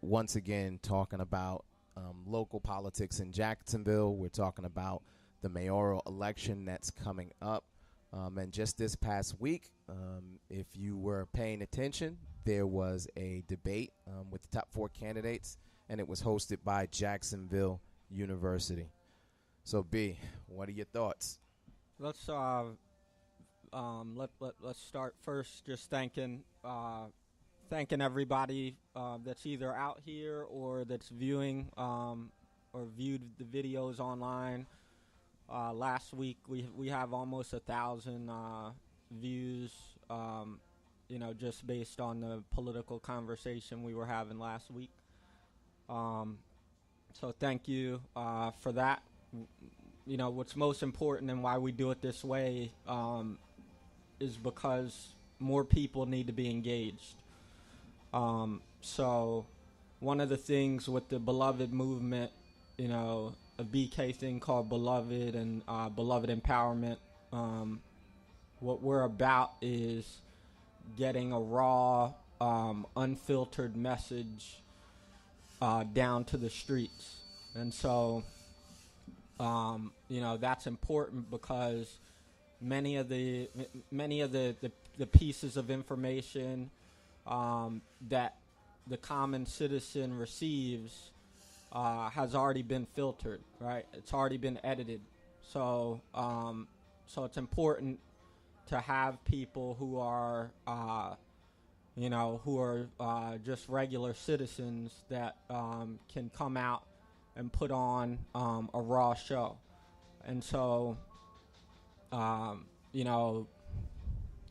once again talking about local politics in Jacksonville. We're talking about the mayoral election that's coming up. And just this past week, if you were paying attention, there was a debate with the top four candidates, and it was hosted by Jacksonville University. So, B, what are your thoughts? Let's start first just thanking everybody that's either out here or that's viewing or viewed the videos online. Last week we have almost 1,000 views, just based on the political conversation we were having last week. So thank you for that. What's most important and why we do it this way is because more people need to be engaged. So one of the things with the Beloved movement, a BK thing called Beloved and Beloved Empowerment, what we're about is getting a raw, unfiltered message down to the streets. And so, that's important because many of the pieces of information that the common citizen receives has already been filtered, right? It's already been edited. So it's important to have people who are, just regular citizens that can come out and put on a raw show. And so,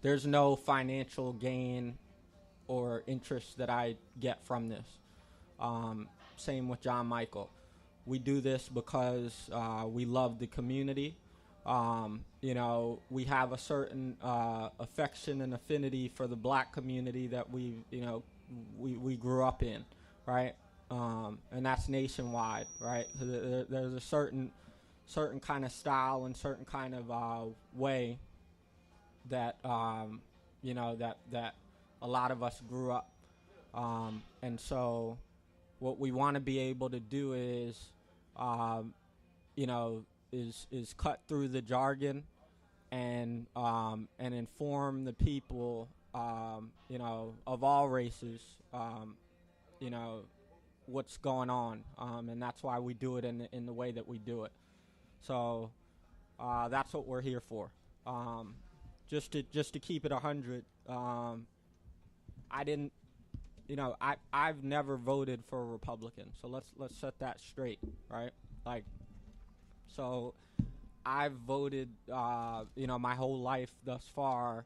there's no financial gain or interest that I get from this. Same with John Michael. We do this because we love the community. We have a certain affection and affinity for the black community that we grew up in, right? And that's nationwide, right? There's a certain kind of style and certain kind of way that that a lot of us grew up, and so what we want to be able to do is cut through the jargon and inform the people of all races what's going on, and that's why we do it in the way that we do it. So that's what we're here for. Just to keep it 100. I've never voted for a Republican, so let's set that straight, right? So I've voted, my whole life thus far,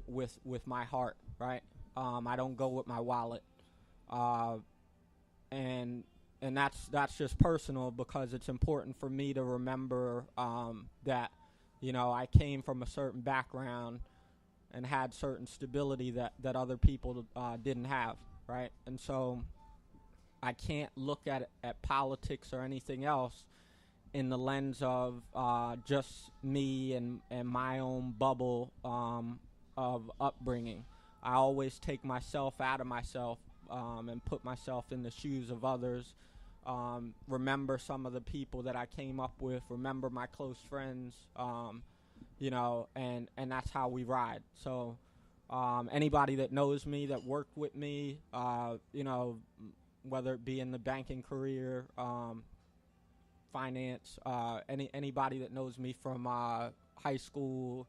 with my heart, right? I don't go with my wallet, and that's just personal because it's important for me to remember that, I came from a certain background and had certain stability that other people didn't have, right? And so I can't look at politics or anything else in the lens of just me and my own bubble of upbringing. I always take myself out of myself and put myself in the shoes of others. Remember some of the people that I came up with, remember my close friends, and that's how we ride. So anybody that knows me, that worked with me, whether it be in the banking career, finance, anybody that knows me from high school,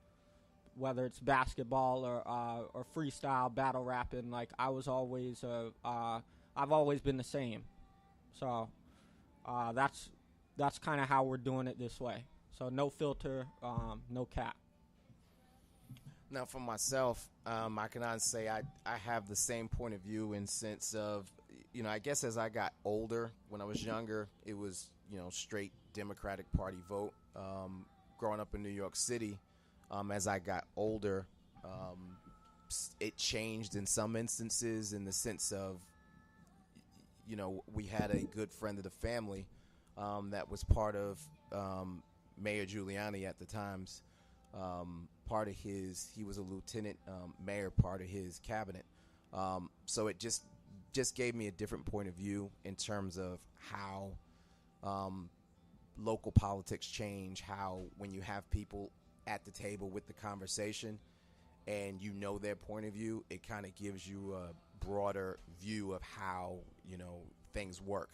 whether it's basketball or freestyle battle rapping, I was always I've always been the same. So that's kind of how we're doing it this way. So no filter, no cap. Now, for myself, I can honestly say I have the same point of view in sense of, I guess as I got older, when I was younger, it was, straight Democratic Party vote. Growing up in New York City, as I got older, it changed in some instances in the sense of, we had a good friend of the family that was part of Mayor Giuliani at the times. He was a lieutenant mayor, part of his cabinet. So it just just gave me a different point of view in terms of how local politics change, how when you have people at the table with the conversation and you know their point of view, it kind of gives you a broader view of how, things work.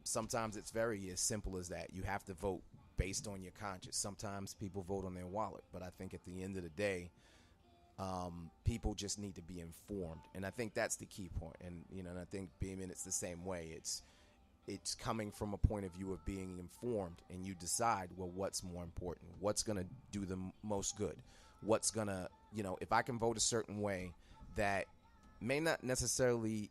Sometimes it's very as simple as that. You have to vote based on your conscience. Sometimes people vote on their wallet, but I think at the end of the day, people just need to be informed, and I think that's the key point. And and I think Beeman, it's the same way. It's coming from a point of view of being informed, and you decide, well, what's more important? What's going to do the most good? What's going to, if I can vote a certain way that may not necessarily,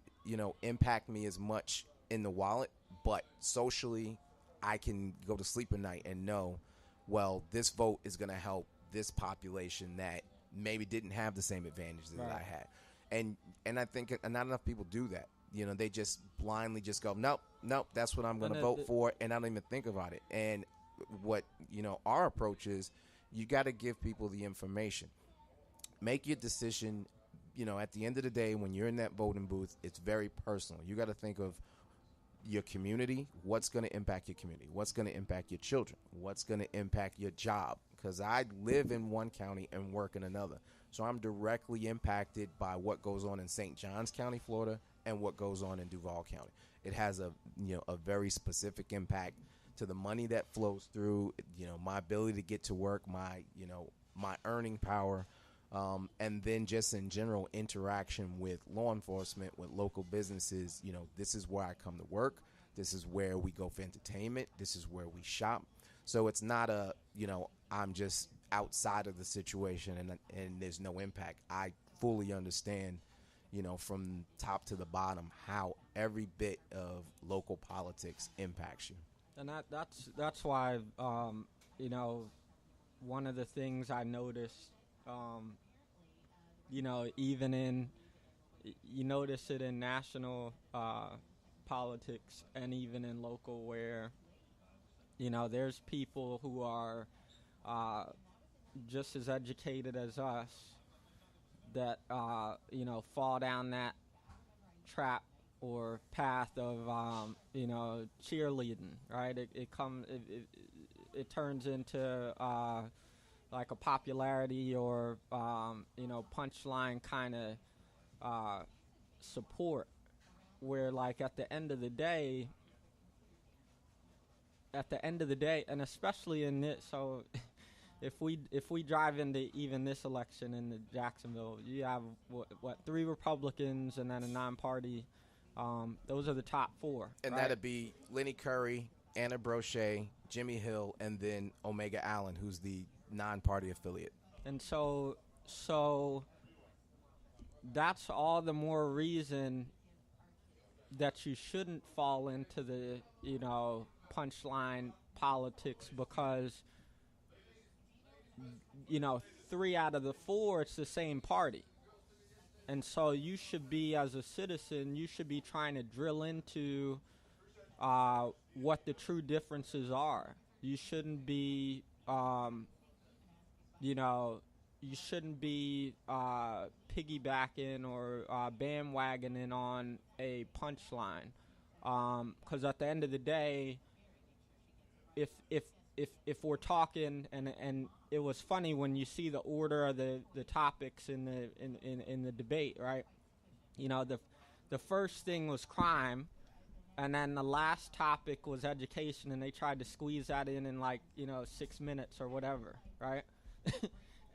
impact me as much in the wallet, but socially I can go to sleep at night and know, well, this vote is going to help this population that maybe didn't have the same advantages that I had. And I think not enough people do that. They just blindly just go, nope, that's what I'm going to vote for, and I don't even think about it. And what, our approach is, you got to give people the information. Make your decision, at the end of the day, when you're in that voting booth, it's very personal. You got to think of your community, what's going to impact your community, what's going to impact your children, what's going to impact your job. Because I live in one county and work in another. So I'm directly impacted by what goes on in St. Johns County, Florida, and what goes on in Duval County. It has a very specific impact to the money that flows through, my ability to get to work, my earning power, and then just in general interaction with law enforcement, with local businesses. This is where I come to work. This is where we go for entertainment. This is where we shop. So it's not I'm just outside of the situation and there's no impact. I fully understand, from top to the bottom, how every bit of local politics impacts you. And that's why, one of the things I noticed, even you notice it in national politics and even in local, where, there's people who are just as educated as us that, fall down that trap or path of, cheerleading, right? It turns into like a popularity or, punchline kind of support, where, like, at the end of the day, and especially in this, so if we drive into even this election in Jacksonville, you have what 3 Republicans and then a non-party. Those are the top 4. And right? that'd be Lenny Curry, Anna Brochet, Jimmy Hill, and then Omega Allen, who's the non-party affiliate. And so that's all the more reason that you shouldn't fall into the, punchline politics, because, 3 out of the 4, it's the same party. And so you should be, as a citizen, you should be trying to drill into what the true differences are. You shouldn't be, you shouldn't be piggybacking or bandwagoning on a punchline. Because at the end of the day, if we're talking, and it was funny when you see the order of the topics in the debate, right? The first thing was crime, and then the last topic was education, and they tried to squeeze that in 6 minutes or whatever, right?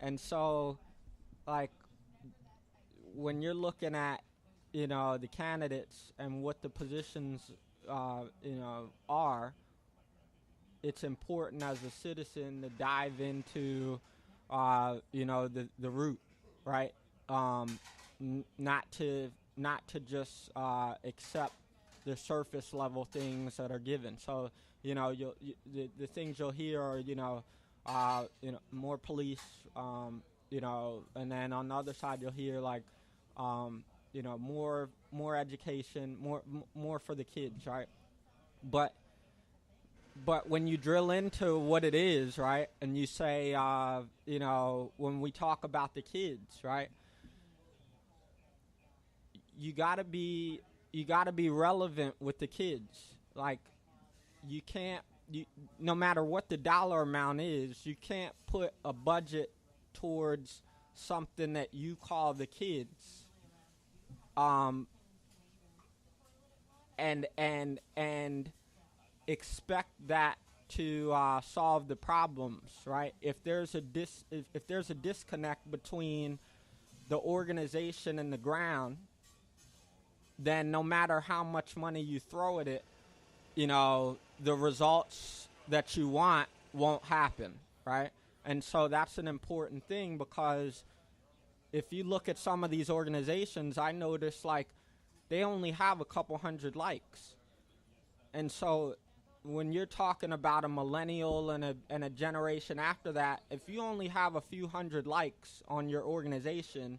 And so, like, when you're looking at the candidates and what the positions are, it's important as a citizen to dive into the root, right? Not to just accept the surface level things that are given. So the things you'll hear are more police, and then on the other side you'll hear more education, more for the kids, right? But when you drill into what it is, right, and you say, when we talk about the kids, right, you gotta be relevant with the kids. Like, you can't, no matter what the dollar amount is, you can't put a budget towards something that you call the kids, and expect that to solve the problems, right? If there's a disconnect between the organization and the ground, then no matter how much money you throw at it, the results that you want won't happen, right? And so that's an important thing, because if you look at some of these organizations, I notice, like, they only have a couple hundred likes. And so when you're talking about a millennial and a generation after that, if you only have a few hundred likes on your organization,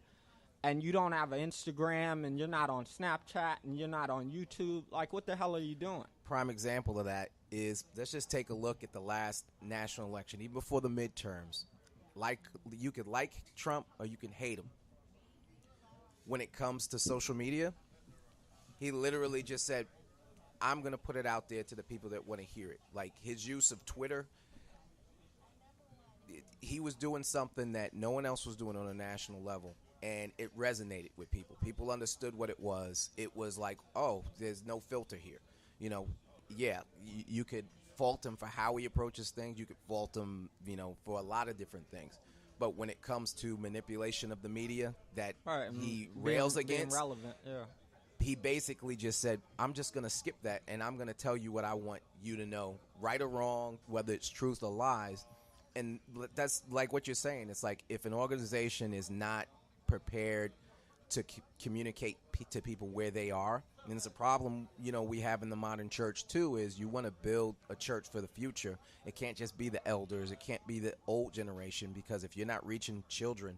and you don't have an Instagram, and you're not on Snapchat, and you're not on YouTube, like, what the hell are you doing? Prime example of that is, let's just take a look at the last national election, even before the midterms. Like, you could like Trump or you can hate him. When it comes to social media, he literally just said, I'm going to put it out there to the people that want to hear it. Like, his use of Twitter, he was doing something that no one else was doing on a national level, and it resonated with people. People understood what it was. It was like, oh, there's no filter here. You could fault him for how he approaches things. You could fault him, for a lot of different things. But when it comes to manipulation of the media that he rails against, being relevant, yeah. He basically just said, I'm just going to skip that, and I'm going to tell you what I want you to know, right or wrong, whether it's truth or lies. And that's like what you're saying. It's like, if an organization is not prepared to communicate to people where they are, and it's a problem, we have in the modern church too, is you want to build a church for the future. It can't just be the elders. It can't be the old generation, because if you're not reaching children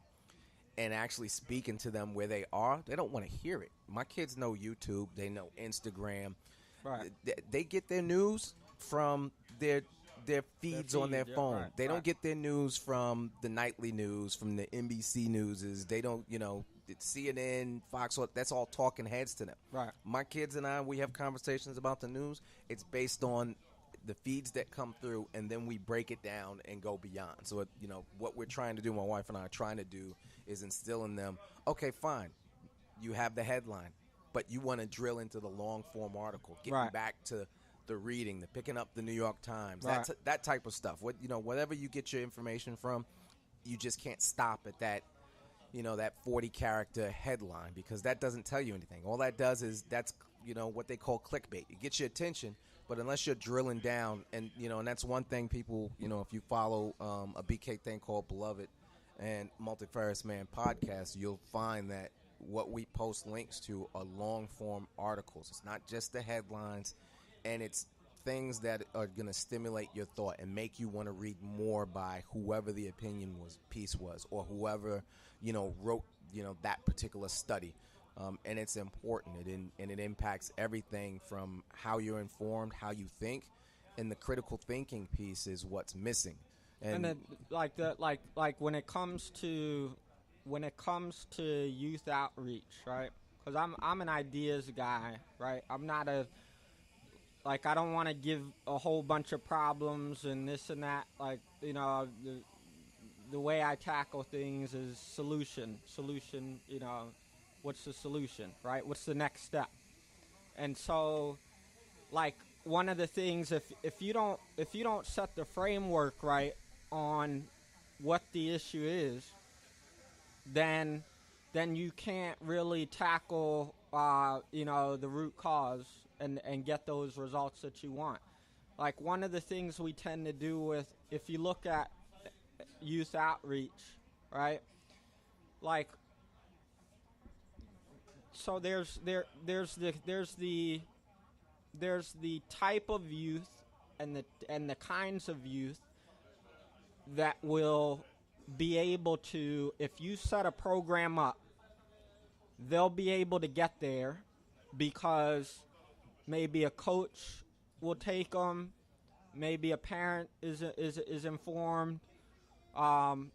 and actually speaking to them where they are, they don't want to hear it. My kids know YouTube. They know Instagram. Right. They get their news from their feeds on their phone. Right, they don't get their news from the nightly news, from the NBC newses. They don't, CNN, Fox, that's all talking heads to them. Right. My kids and I, we have conversations about the news. It's based on the feeds that come through, and then we break it down and go beyond. So, what we're trying to do, my wife and I are trying to do, is instill in them, okay, fine, you have the headline, but you want to drill into the long-form article, getting back to the reading, the picking up the New York Times, that type of stuff. Whatever you get your information from, you just can't stop at that, that 40-character headline, because that doesn't tell you anything. All that does is that's, what they call clickbait. It gets your attention, but unless you're drilling down, and that's one thing people, if you follow a BK thing called Beloved and Multifarious Man podcast, you'll find that what we post links to are long-form articles. It's not just the headlines, and it's things that are going to stimulate your thought and make you want to read more by whoever the piece was, or whoever, wrote, that particular study. And it's important, and it impacts everything from how you're informed, how you think, and the critical thinking piece is what's missing. And then, like when it comes to youth outreach, right? Because I'm an ideas guy, right? I'm not I don't want to give a whole bunch of problems and this and that. Like, the way I tackle things is solution. What's the solution, right? What's the next step? And so, like, one of the things, if you don't set the framework right on what the issue is, then you can't really tackle the root cause and get those results that you want. Like, one of the things we tend to do with, if you look at youth outreach, right? Like, so there's the type of youth and the kinds of youth that will be able to, if you set a program up, they'll be able to get there because maybe a coach will take them, maybe a parent is informed, and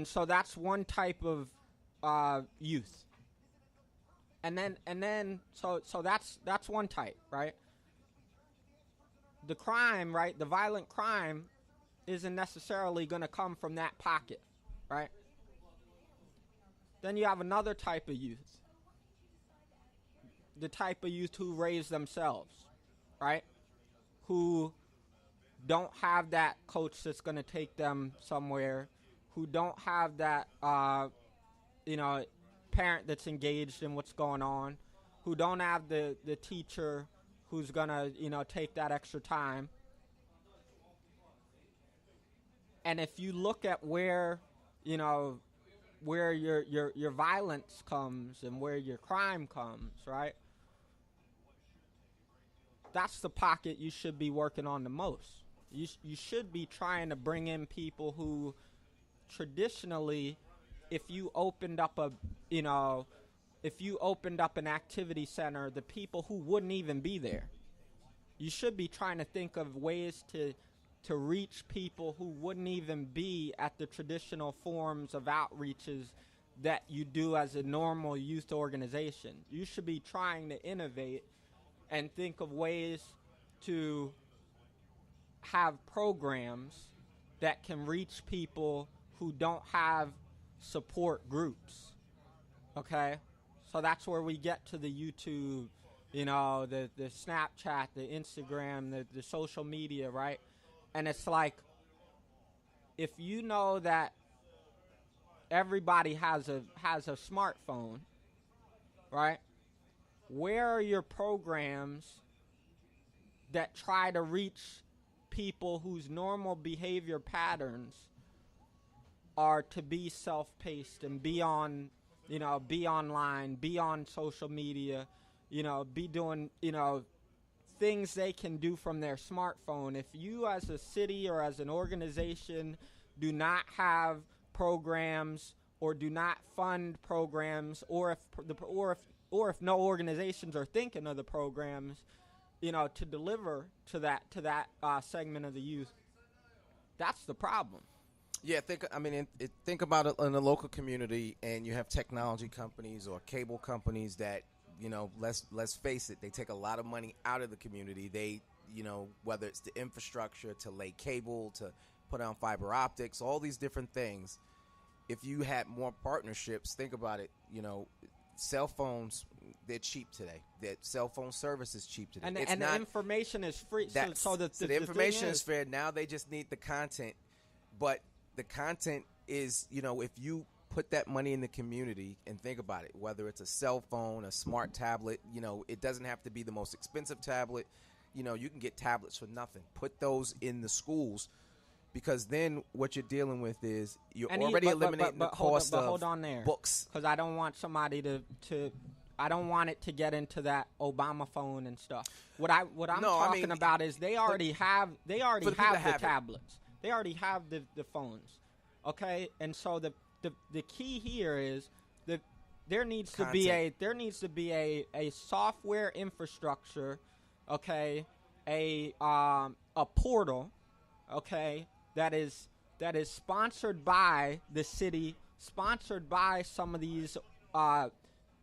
so that's one type of youth. And then so that's one type, right? The crime, right? The violent crime isn't necessarily going to come from that pocket, right? Then you have another type of youth. The type of youth who raise themselves, right? Who don't have that coach that's going to take them somewhere, who don't have that, parent that's engaged in what's going on, who don't have the teacher who's going to, take that extra time. And if you look at where, where your violence comes and where your crime comes, right? That's the pocket you should be working on the most. You should be trying to bring in people who traditionally, if you opened up an activity center, the people who wouldn't even be there. You should be trying to think of ways to reach people who wouldn't even be at the traditional forms of outreaches that you do as a normal youth organization. You should be trying to innovate and think of ways to have programs that can reach people who don't have support groups, okay? So that's where we get to the YouTube, the Snapchat, the Instagram, the social media, right? And it's like, if you know that everybody has a smartphone, right? Where are your programs that try to reach people whose normal behavior patterns are to be self-paced and be on, be online, be on social media, be doing, things they can do from their smartphone. If you as a city or as an organization do not have programs or do not fund programs, or if no organizations are thinking of the programs, to deliver to that segment of the youth, that's the problem. Yeah, think about it in a local community, and you have technology companies or cable companies that, let's face it, they take a lot of money out of the community. They, whether it's the infrastructure to lay cable, to put on fiber optics, all these different things. If you had more partnerships, think about it, cell phones, they're cheap today. The cell phone service is cheap today. And the information is free. So the information is fair. Now they just need the content. But the content is, if you put that money in the community and think about it, whether it's a cell phone, a smart tablet, it doesn't have to be the most expensive tablet. You can get tablets for nothing. Put those in the schools, because then what you're dealing with is you're already eliminating the cost of books. Because I don't want somebody I don't want it to get into that Obama phone and stuff. What I'm talking about is they already have the tablets. They already have the phones, okay? And so the key here is that there needs to be a software infrastructure, okay? A portal, okay, that is sponsored by the city, sponsored by some of these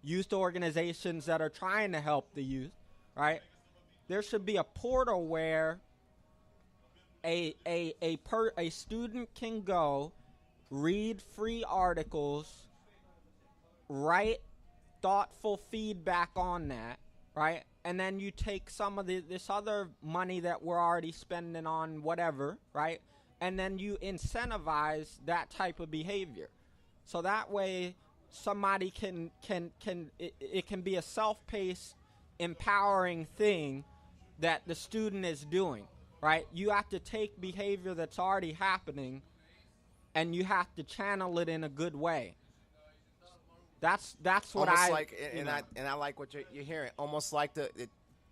youth organizations that are trying to help the youth, right? There should be a portal where a student can go, read free articles, write thoughtful feedback on that, right? And then you take some of this other money that we're already spending on whatever, right? And then you incentivize that type of behavior. So that way somebody it can be a self-paced, empowering thing that the student is doing, right? You have to take behavior that's already happening and you have to channel it in a good way. That's what I like, and I like what you're hearing. Almost like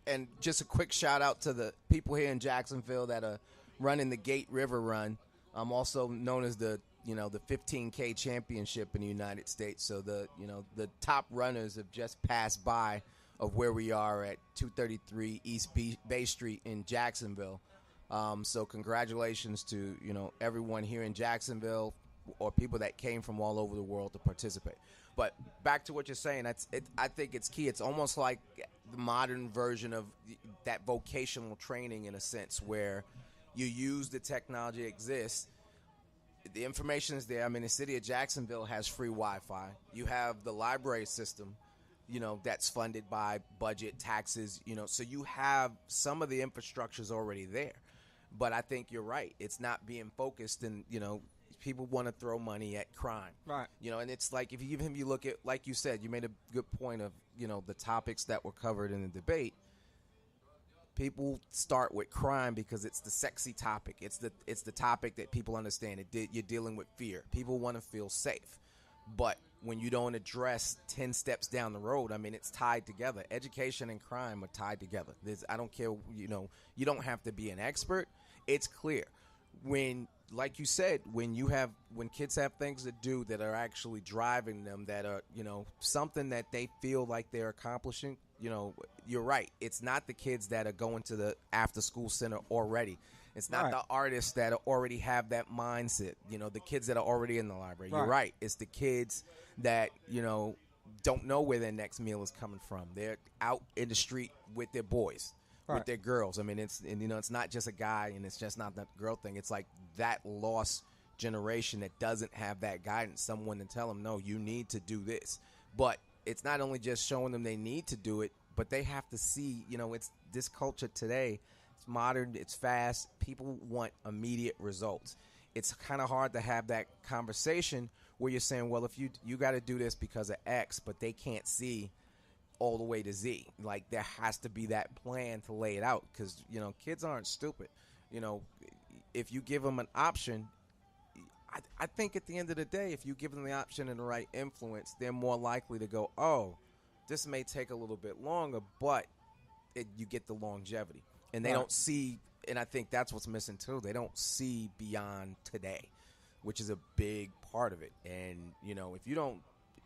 and just a quick shout out to the people here in Jacksonville that are running the Gate River Run. Also known as the 15K championship in the United States. So the top runners have just passed by of where we are at 233 East Bay Street in Jacksonville. So congratulations to everyone here in Jacksonville. or people that came from all over the world to participate. But back to what you're saying, I think it's key. It's almost like the modern version of that vocational training in a sense, where you use the technology that exists. The information is there. I mean, the city of Jacksonville has free Wi-Fi. You have the library system, that's funded by budget, taxes, so you have some of the infrastructures already there. But I think you're right. It's not being focused, and, people want to throw money at crime. Right. And it's like if you look at, like you said, you made a good point of, the topics that were covered in the debate. People start with crime because it's the sexy topic. It's the topic that people understand. You're dealing with fear. People want to feel safe. But when you don't address 10 steps down the road, I mean, it's tied together. Education and crime are tied together. I don't care, you don't have to be an expert. It's clear. Like you said, when kids have things to do that are actually driving them, that are, something that they feel like they're accomplishing, you're right. It's not the kids that are going to the after school center already. It's not the artists that already have that mindset, the kids that are already in the library. You're right. It's the kids that, don't know where their next meal is coming from. They're out in the street with their boys, with their girls. I mean, it's not just a guy, and it's just not that girl thing. It's like that lost generation that doesn't have that guidance, someone to tell them, no, you need to do this. But it's not only just showing them they need to do it, but they have to see, it's this culture today. It's modern, it's fast. People want immediate results. It's kind of hard to have that conversation where you're saying, well, if you got to do this because of X, but they can't see all the way to Z. Like, there has to be that plan to lay it out, because, kids aren't stupid. If you give them an option, I think at the end of the day, if you give them the option and the right influence, they're more likely to go, oh, this may take a little bit longer, but you get the longevity. And they don't see, and I think that's what's missing too, they don't see beyond today, which is a big part of it. And,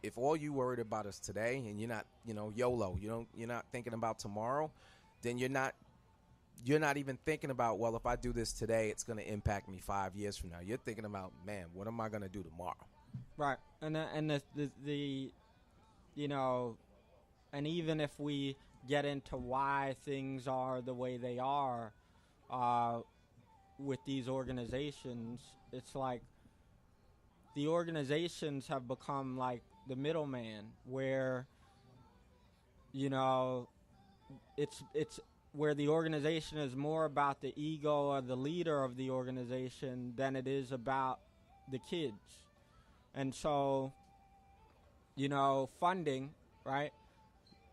if all you worried about is today, and you're not, YOLO, you're not thinking about tomorrow, then you're not even thinking about, well, if I do this today, it's going to impact me 5 years from now. You're thinking about, man, what am I going to do tomorrow? Right. And the and even if we get into why things are the way they are with these organizations, it's like the organizations have become like the middleman, where, it's where the organization is more about the ego of the leader of the organization than it is about the kids. And so, funding, right?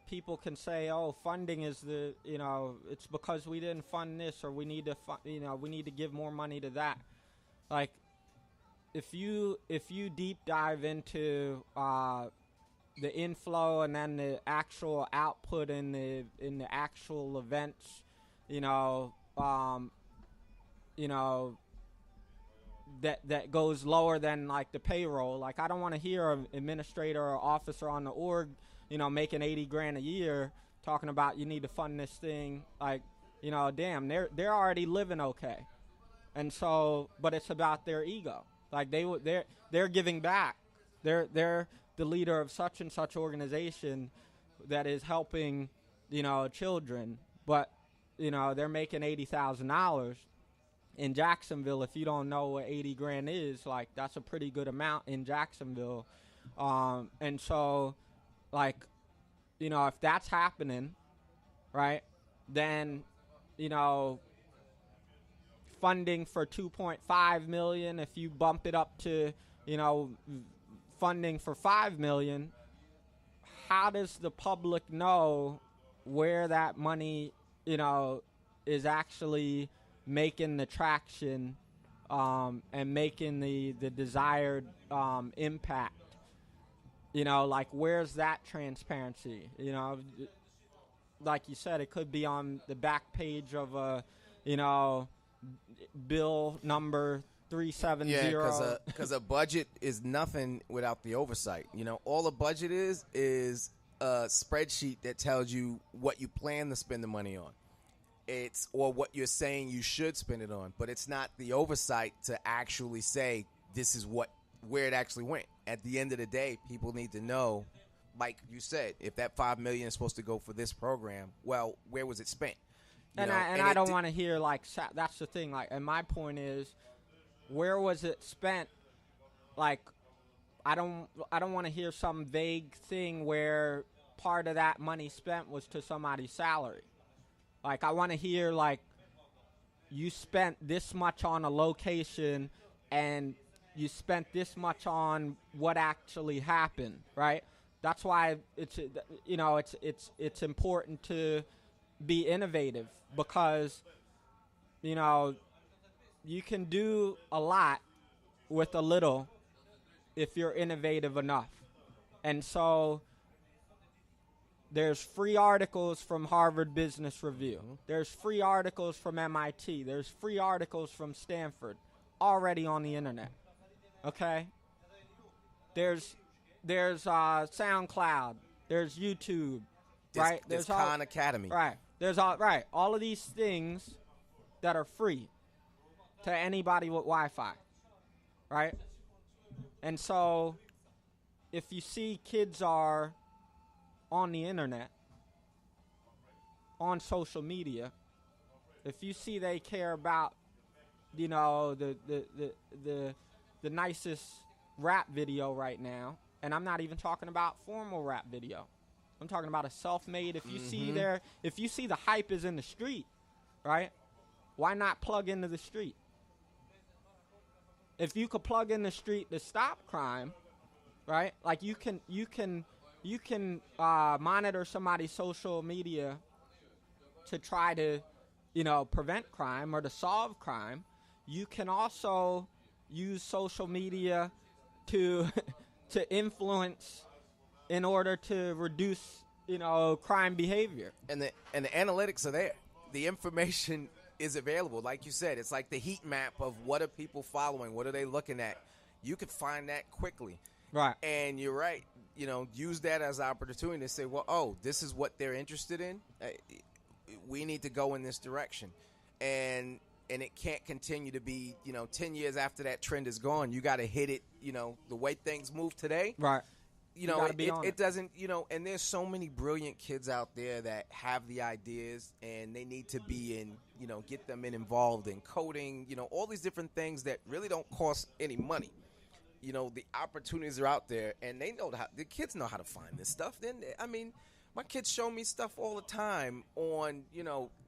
People can say, oh, funding is it's because we didn't fund this, or we need to we need to give more money to that. Like, if you deep dive into the inflow and then the actual output in the actual events, that goes lower than like the payroll. Like, I don't want to hear an administrator or officer on the org, making $80,000 a year talking about you need to fund this thing. Like, damn, they're already living okay. And so, but it's about their ego. Like, they're giving back. They're the leader of such and such organization that is helping, children, but they're making $80,000 in Jacksonville. If you don't know what $80,000 is, like, that's a pretty good amount in Jacksonville. And so, like, if that's happening, right, then, funding for $2.5 million, if you bump it up to, funding for $5 million, how does the public know where that money, is actually making the traction and making the desired impact? Like, where's that transparency? Like you said, it could be on the back page of a, bill number 370. Yeah, because a budget is nothing without the oversight. All a budget is a spreadsheet that tells you what you plan to spend the money on. Or what you're saying you should spend it on, but it's not the oversight to actually say this is what where it actually went. At the end of the day, people need to know, like you said, if that $5 million is supposed to go for this program, well, where was it spent? I don't want to hear like that's the thing. Like, and my point is, where was it spent? Like, I don't want to hear some vague thing where part of that money spent was to somebody's salary. Like, I want to hear like, you spent this much on a location and you spent this much on what actually happened, right? That's why it's important to be innovative, because you can do a lot with a little if you're innovative enough. And so there's free articles from Harvard Business Review. There's free articles from MIT. There's free articles from Stanford already on the internet. Okay? There's SoundCloud. There's YouTube. Right? There's Khan Academy. Right. There's all of these things that are free to anybody with Wi-Fi. Right? And so if you see kids are on the internet, on social media, if you see they care about, the nicest rap video right now, and I'm not even talking about formal rap video. I'm talking about a self-made. If you see the hype is in the street, right? Why not plug into the street? If you could plug in the street to stop crime, right? Like you can monitor somebody's social media to try to, prevent crime or to solve crime. You can also use social media to to influence in order to reduce, crime behavior. And the analytics are there. The information is available. Like you said, it's like the heat map of what are people following, what are they looking at. You can find that quickly. Right. And you're right. Use that as an opportunity to say, well, this is what they're interested in. We need to go in this direction. And it can't continue to be, 10 years after that trend is gone. You got to hit it, the way things move today. Right. It doesn't, and there's so many brilliant kids out there that have the ideas, and they need to be in, get them involved in coding, all these different things that really don't cost any money. The opportunities are out there, and the kids know how to find this stuff. My kids show me stuff all the time on,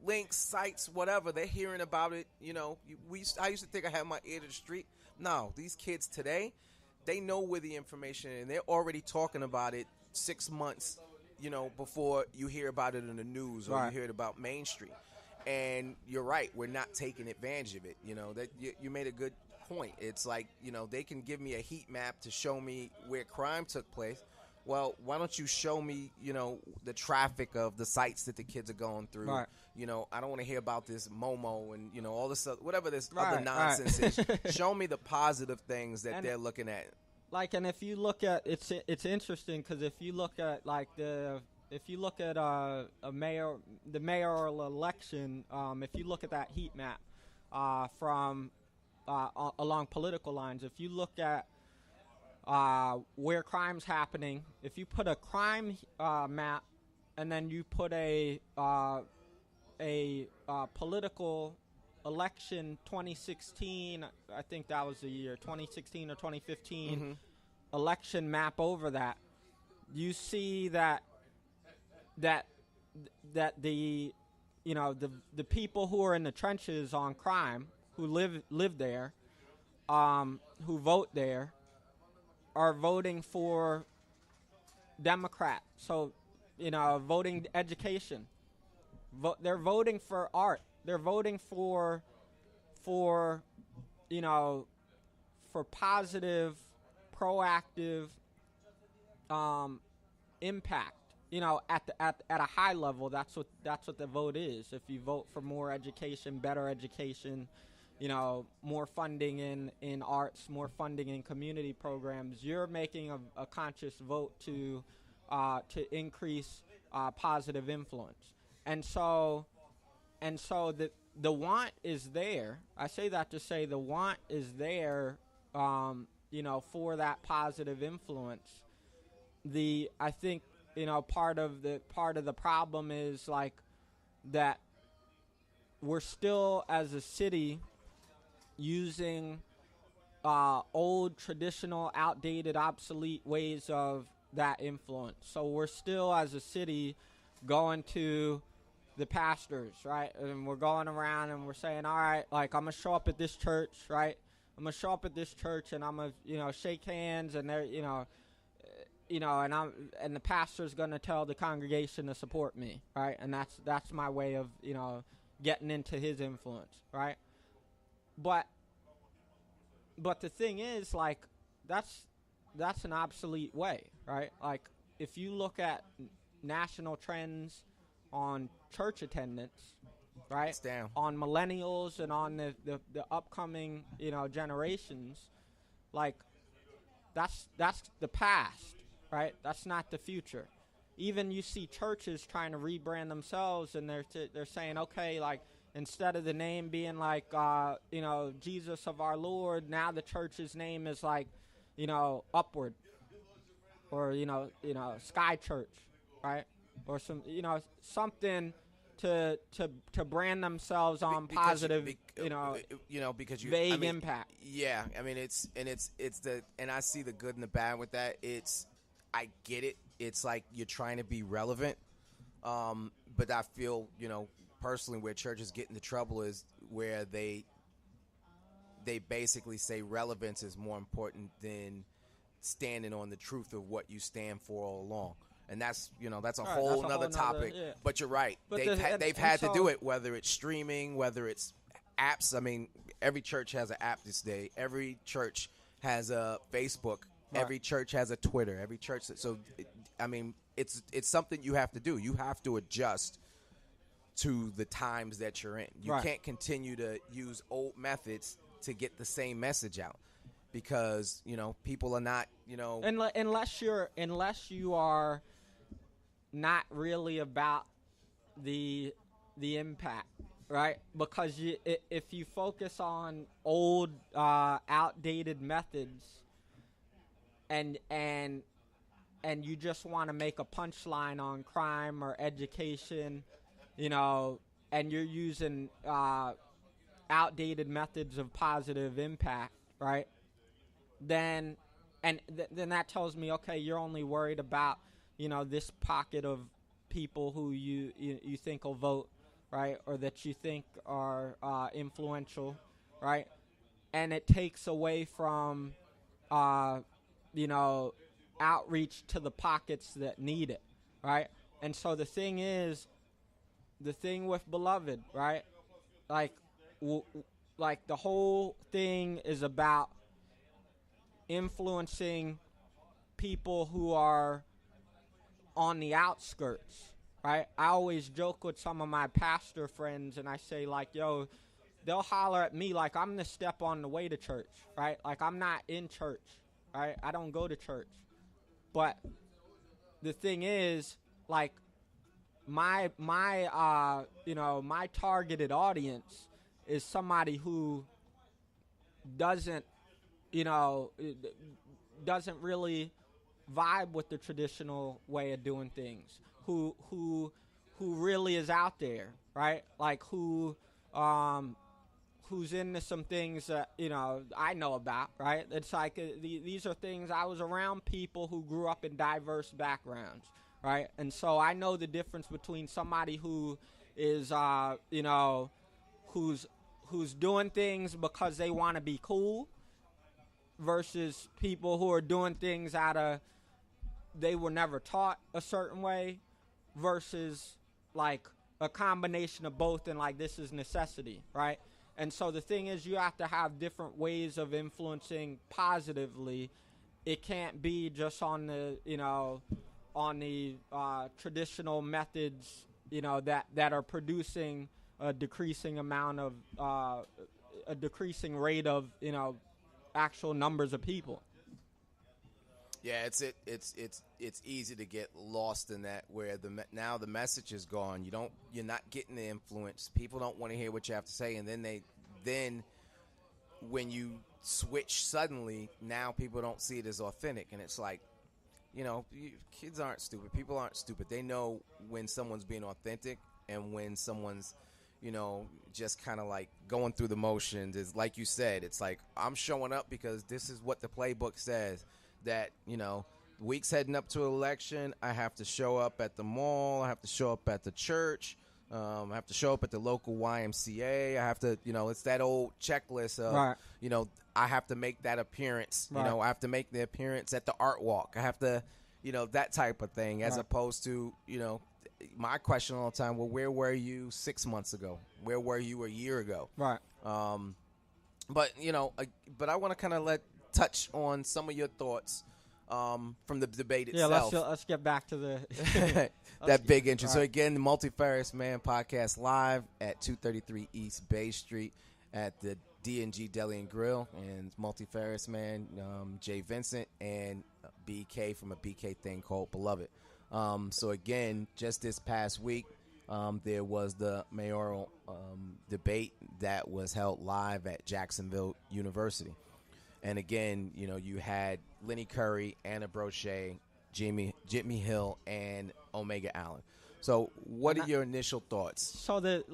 links, sites, whatever. They're hearing about it. I used to think I had my ear to the street. No, these kids today, they know where the information is, and they're already talking about it 6 months, before you hear about it in the news or you hear it about Main Street. And you're right, we're not taking advantage of it. That you made a good point. It's like, they can give me a heat map to show me where crime took place. Well, why don't you show me, the traffic of the sites that the kids are going through? Right. I don't want to hear about this Momo and, all this, whatever this other nonsense is. Show me the positive things that they're looking at. Like, and if you look at, it's interesting because if you look at the mayoral election, if you look at that heat map from along political lines, if you look at where crime's happening, if you put a crime map and then you put a political election 2016, I think that was the year 2016 or 2015 election map over that, you see that the the people who are in the trenches on crime, who live there, who vote there, are voting for Democrat. So, voting education. They're voting for art. They're voting for positive, proactive impact. At a high level, that's what the vote is. If you vote for more education, better education, more funding in arts, more funding in community programs, you're making a conscious vote to increase positive influence. And so the want is there. I say that to say the want is there for that positive influence. I think, part of the problem is like that we're still as a city using old, traditional, outdated, obsolete ways of that influence. So we're still as a city going to the pastors, right? And we're going around and we're saying, all right, like, I'm going to show up at this church, right? I'm going to show up at this church and I'm going to, shake hands and they're, and the pastor's going to tell the congregation to support me, right? And that's my way of, getting into his influence, right? But the thing is, like, that's an obsolete way, right? Like, if you look at national trends on church attendance, right? It's down. On millennials and on the upcoming, generations, like, that's the past, right? That's not the future. Even you see churches trying to rebrand themselves, and they're saying, okay, like, instead of the name being like, Jesus of our Lord, now the church's name is like, Upward, or Sky Church, right? Or something to brand themselves on positive, because vague impact. Yeah, I mean, and I see the good and the bad with that. I get it. It's like you're trying to be relevant, but I feel, personally, where churches get into trouble is where they basically say relevance is more important than standing on the truth of what you stand for all along. And that's a whole nother topic. Yeah. But you're right. But they've had to do it, whether it's streaming, whether it's apps. I mean, every church has an app this day. Every church has a Facebook. Right. Every church has a Twitter. Every church. So, it's something you have to do. You have to adjust to the times that you're in. You can't continue to use old methods to get the same message out, because people are not unless you are not really about the impact, right? Because if you focus on old, outdated methods, and you just want to make a punchline on crime or education, and you're using outdated methods of positive impact, right? Then that tells me, okay, you're only worried about, this pocket of people who you think will vote, right? Or that you think are influential, right? And it takes away from, outreach to the pockets that need it, right? And so the thing with Beloved, right? Like, like the whole thing is about influencing people who are on the outskirts, right? I always joke with some of my pastor friends, and I say, like, yo, they'll holler at me like I'm the step on the way to church, right? Like, I'm not in church, right? I don't go to church. But the thing is, like, my targeted audience is somebody who doesn't really vibe with the traditional way of doing things, who really is out there, right? Like, who's into some things that I know about, right? It's like these are things. I was around people who grew up in diverse backgrounds, right? And so I know the difference between somebody who is who's doing things because they want to be cool, versus people who are doing things they were never taught a certain way, versus like a combination of both, and like, this is necessity, right? And so the thing is, you have to have different ways of influencing positively. It can't be just on the traditional methods, that are producing a decreasing amount of a decreasing rate of actual numbers of people. Yeah, it's easy to get lost in that, where now the message is gone. You're not getting the influence. People don't want to hear what you have to say, and then when you switch suddenly, now people don't see it as authentic, and it's like, kids aren't stupid. People aren't stupid. They know when someone's being authentic and when someone's, just kind of like going through the motions. Is like you said, it's like, I'm showing up because this is what the playbook says, that, weeks heading up to an election, I have to show up at the mall, I have to show up at the church, I have to show up at the local YMCA. I have to, it's that old checklist of, right. I have to make that appearance. Right. I have to make the appearance at the art walk. I have to, that type of thing, as right. opposed to, my question all the time, well, where were you 6 months ago? Where were you a year ago? Right. But, but I want to kind of touch on some of your thoughts from the debate itself. Yeah, let's get back to the that big interest. Right. So again, the Multifarious Man podcast live at 233 East Bay Street at the D&G Deli and Grill, and Multifarious Man, Jay Vincent, and BK from a BK thing called Beloved. So again, just this past week, there was the mayoral debate that was held live at Jacksonville University. And again, you had Lenny Curry, Anna Brochet, Jimmy Hill, and Omega Allen. So what are your initial thoughts? So the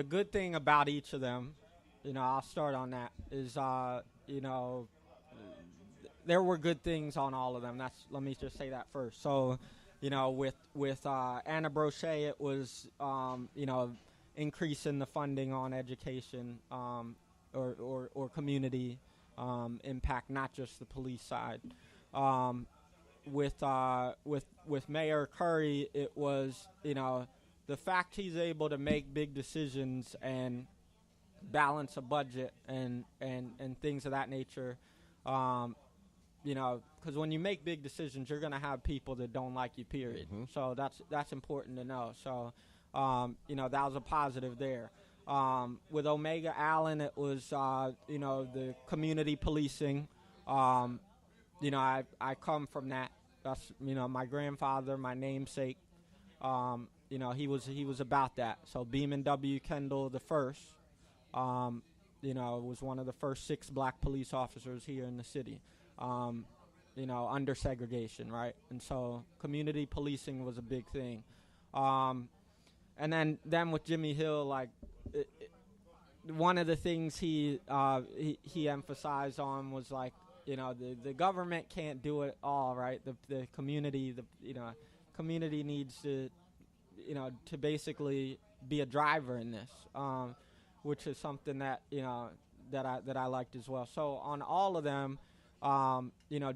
good thing about each of them, I'll start on that, is, there were good things on all of them. Let me just say that first. So, with Anna Brochet, it was, increasing the funding on education or community impact, not just the police side. With Mayor Curry, it was, the fact he's able to make big decisions and balance a budget and things of that nature. Because when you make big decisions, you're going to have people that don't like you, period. Mm-hmm. So that's important to know. So, that was a positive there. With Omega Allen, it was, the community policing. I come from that. That's, my grandfather, my namesake. He was about that. So Beeman W. Kendall the first, was one of the first 6 black police officers here in the city. Under segregation, right? And so community policing was a big thing. And then with Jimmy Hill, one of the things he emphasized on was the government can't do it all, right? The community, community needs to, to basically be a driver in this, which is something that that I liked as well. So on all of them,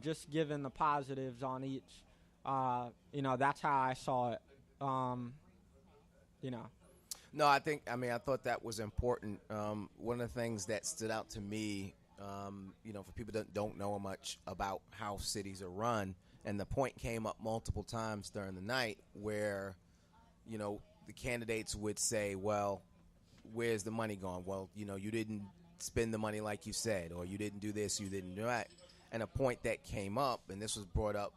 just given the positives on each, that's how I saw it. No, I thought that was important. One of the things that stood out to me, for people that don't know much about how cities are run, and the point came up multiple times during the night where, the candidates would say, well, where's the money going? Well, you didn't spend the money like you said, or you didn't do this, you didn't do that. And a point that came up, and this was brought up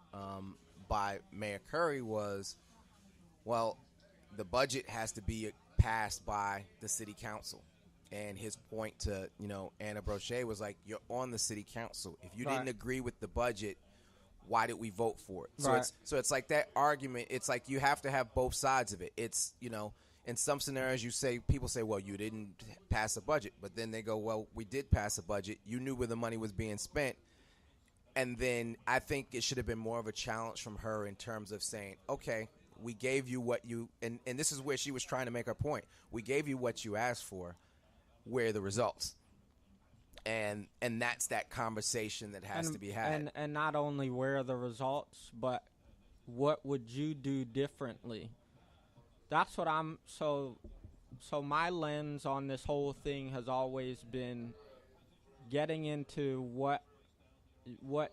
by Mayor Curry, was, well, the budget has to be passed by the city council. And his point to, Anna Brochet was like, you're on the city council. If you didn't agree with the budget, why did we vote for it? So it's like that argument. It's like you have to have both sides of it. It's, in some scenarios people say, well, you didn't pass a budget. But then they go, well, we did pass a budget. You knew where the money was being spent. And then I think it should have been more of a challenge from her in terms of saying, okay, we gave you what you, and this is where she was trying to make her point. We gave you what you asked for. Where are the results? And that's that conversation that has to be had. And not only where are the results, but what would you do differently? That's what so my lens on this whole thing has always been getting into what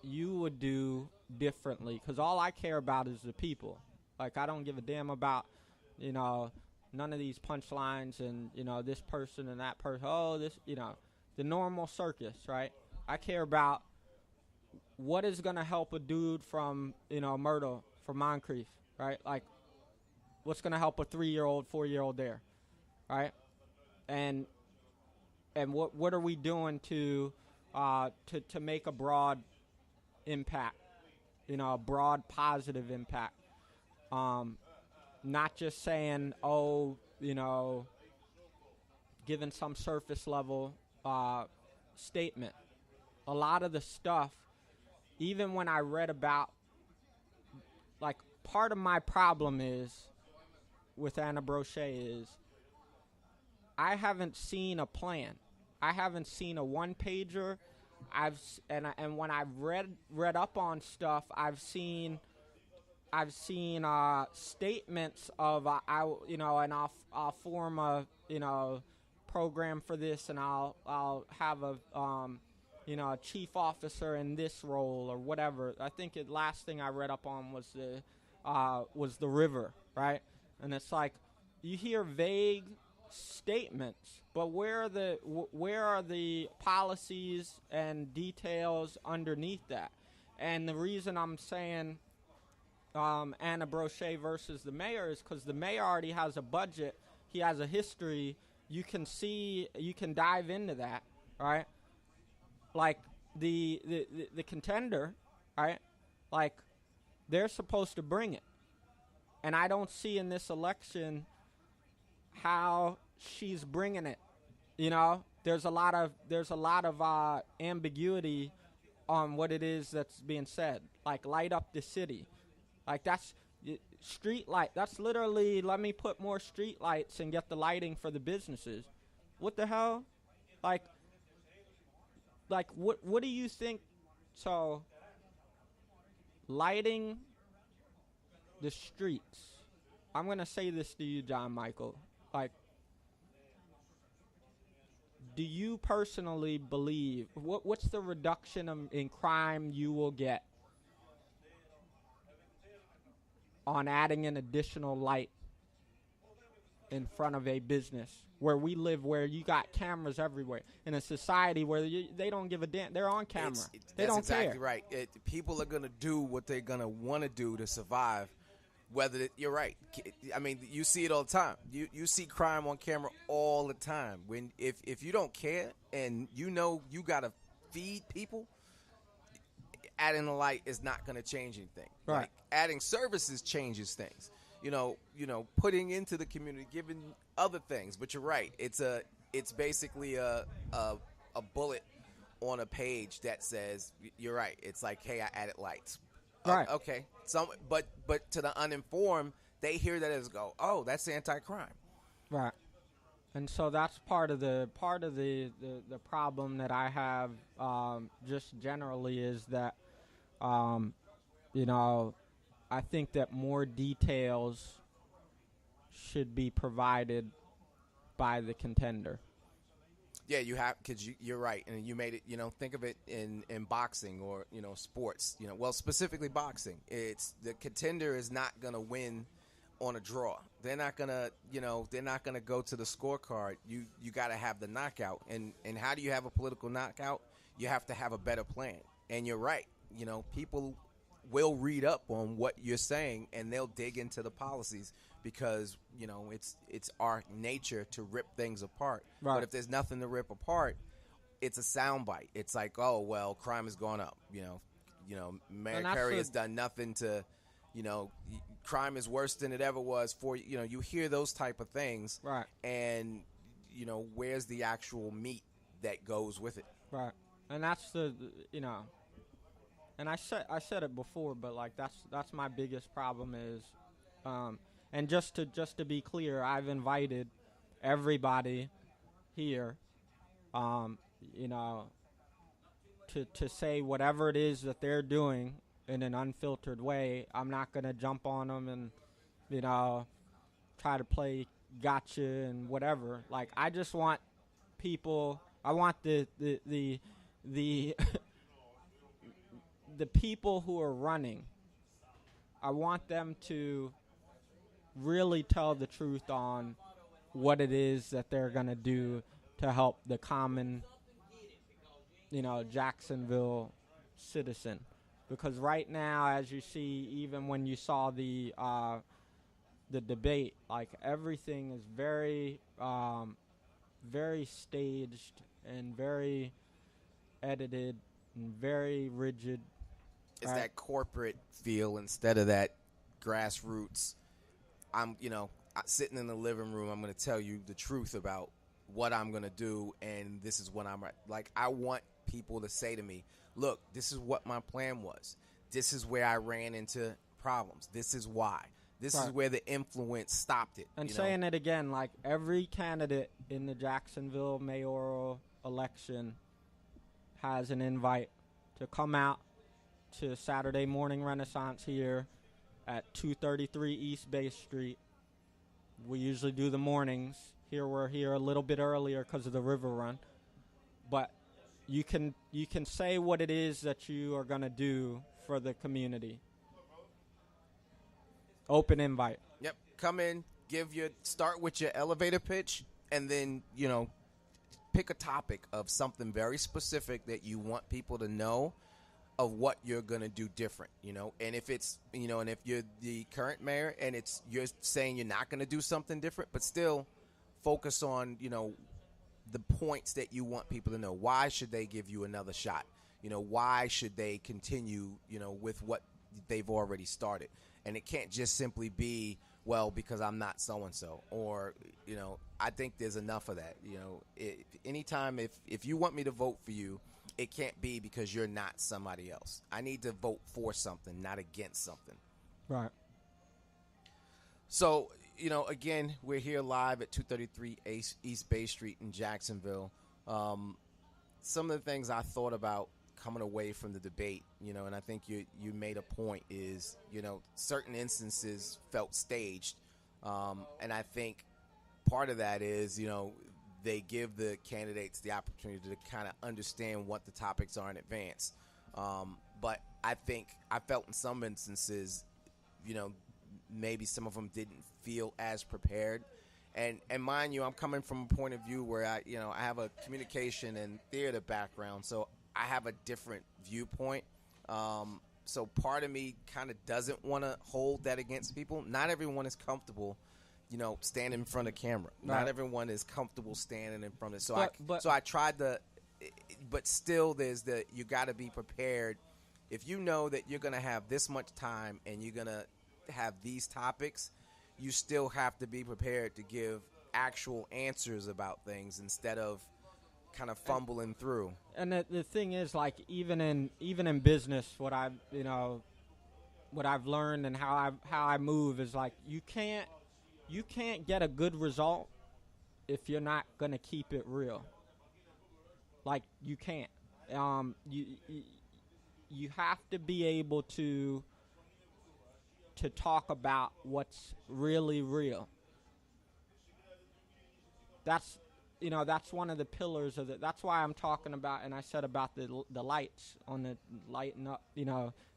you would do differently, because all I care about is the people. Like, I don't give a damn about, none of these punchlines and, this person and that person. Oh, this, the normal circus, right? I care about what is going to help a dude from, Myrtle, from Moncrief, right? Like, what's going to help a 3-year-old, 4-year-old there, right? And what are we doing to to make a broad impact, a broad positive impact. Not just saying, giving some surface level statement. A lot of the stuff, even when I read about, like, part of my problem is with Anna Brochet is I haven't seen a plan. I haven't seen a one-pager. And when I've read up on stuff, I've seen statements of and I'll form a program for this, and I'll have a a chief officer in this role or whatever. I think the last thing I read up on was the river, right? And it's like you hear vague statements, but where are the policies and details underneath that? And the reason I'm saying Anna Brochet versus the mayor is because the mayor already has a budget. He has a history. You can dive into that, right? Like the contender, right? Like they're supposed to bring it, and I don't see in this election how she's bringing it. There's a lot of ambiguity on what it is that's being said. Like light up the city. Like that's street light. That's literally, let me put more street lights and get the lighting for the businesses. What the hell? Like what do you think? So lighting the streets. I'm going to say this to you, John Michael. Like, do you personally believe, what's the reduction in crime you will get on adding an additional light in front of a business where we live, where you got cameras everywhere, in a society where they don't give a damn? They're on camera. They don't care. That's exactly right. People are going to do what they're going to want to do to survive. You're right. I mean, you see it all the time. You see crime on camera all the time. If you don't care and you got to feed people, adding a light is not going to change anything. Right. Like, adding services changes things. Putting into the community, giving other things. But you're right. It's basically a bullet on a page that says, you're right. It's like, hey, I added lights. Right. Okay. But to the uninformed, they hear that as go, oh, that's anti-crime. Right. And so that's part of the problem that I have just generally is that I think that more details should be provided by the contender. Yeah, you have, because you're right, and you made it. Think of it in boxing or sports. Well, specifically boxing. It's the contender is not going to win on a draw. They're not gonna go to the scorecard. You got to have the knockout. And how do you have a political knockout? You have to have a better plan. And you're right. People will read up on what you're saying, and they'll dig into the policies because it's our nature to rip things apart. Right. But if there's nothing to rip apart, it's a soundbite. It's like, oh well, crime has gone up. Mayor Curry has done nothing to, crime is worse than it ever was. You hear those type of things, right? And where's the actual meat that goes with it? Right. And that's and I said it before, but like that's my biggest problem is, and just to be clear, I've invited everybody here, to say whatever it is that they're doing in an unfiltered way. I'm not gonna jump on them and try to play gotcha and whatever. Like, I just want people. I want the the people who are running, I want them to really tell the truth on what it is that they're going to do to help the common, Jacksonville citizen. Because right now, as you see, even when you saw the debate, like, everything is very, very staged and very edited and very rigid. It's that corporate feel instead of that grassroots. Sitting in the living room, I'm going to tell you the truth about what I'm going to do, and this is what I'm like. I want people to say to me, look, this is what my plan was. This is where I ran into problems. This is why. This is where the influence stopped it. And saying it again, like every candidate in the Jacksonville mayoral election has an invite to come out to Saturday Morning Renaissance here at 233 East Bay Street. We usually do the mornings. Here we're here a little bit earlier because of the river run. But you can say what it is that you are going to do for the community. Open invite. Yep. Come in, start with your elevator pitch, and then, pick a topic of something very specific that you want people to know of what you're going to do different, and if it's, and if you're the current mayor and you're saying you're not going to do something different, but still focus on, the points that you want people to know. Why should they give you another shot? Why should they continue, with what they've already started? And it can't just simply be, well, because I'm not so-and-so, or, I think there's enough of that. Anytime if you want me to vote for you, it can't be because you're not somebody else. I need to vote for something, not against something. Right. So, again, we're here live at 233 East Bay Street in Jacksonville. Some of the things I thought about coming away from the debate, and I think you made a point is, certain instances felt staged. And I think part of that is, they give the candidates the opportunity to kind of understand what the topics are in advance. But I think I felt in some instances, maybe some of them didn't feel as prepared. And mind you, I'm coming from a point of view where I have a communication and theater background, so I have a different viewpoint. So part of me kind of doesn't want to hold that against people. Not everyone is comfortable, standing in front of camera. Right. Not everyone is comfortable standing in front of. So I tried but still, you got to be prepared. If you know that you're going to have this much time and you're going to have these topics, you still have to be prepared to give actual answers about things instead of kind of fumbling through. And the thing is, like, even in business, what I've learned and how I move is like you can't get a good result if you're not gonna keep it real. Like, you can't. You have to be able to talk about what's really real. That's one of the pillars of it. That's why I'm talking about, and I said about the lights on the lighting up,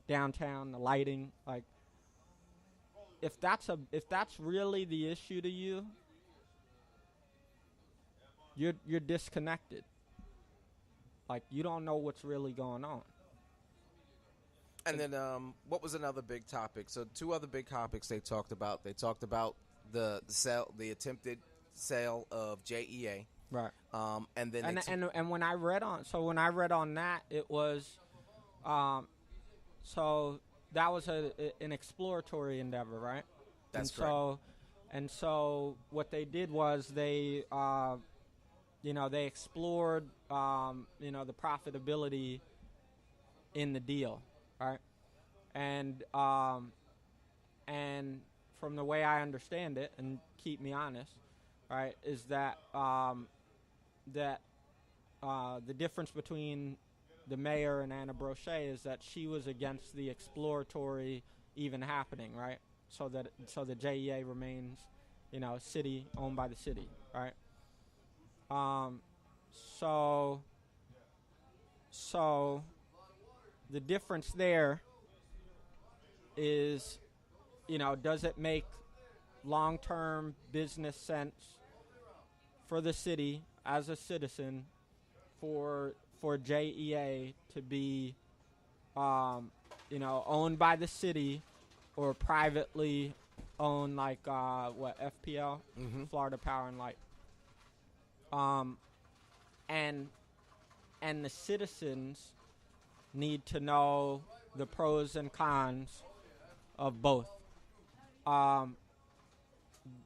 downtown, the lighting. Like, if that's really the issue to you, you're disconnected. Like, you don't know what's really going on. And then what was another big topic? So two other big topics they talked about. They talked about the attempted sale of JEA. Right. And then and when I read on that, it was so that was an exploratory endeavor, right? That's correct. So what they did was they they explored the profitability in the deal, right? And from the way I understand it, and keep me honest, right, is that the difference between the mayor and Anna Brochet is that she was against the exploratory even happening, right? So the JEA remains, city owned by the city, right? So the difference there is, does it make long-term business sense for the city as a citizen for JEA to be, owned by the city or privately owned, like FPL, Florida Power and Light, and and the citizens need to know the pros and cons of both.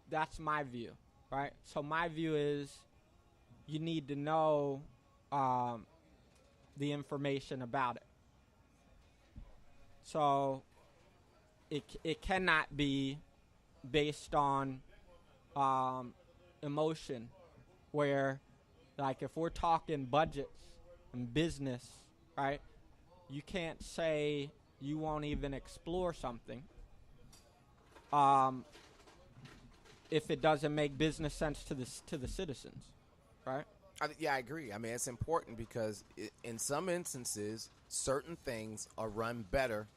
That's my view, right? So my view is you need to know the information about it. So it cannot be based on emotion, where, like, if we're talking budgets and business, right, you can't say you won't even explore something if it doesn't make business sense to the citizens, right? Yeah, I agree. I mean, it's important because in some instances, certain things are run better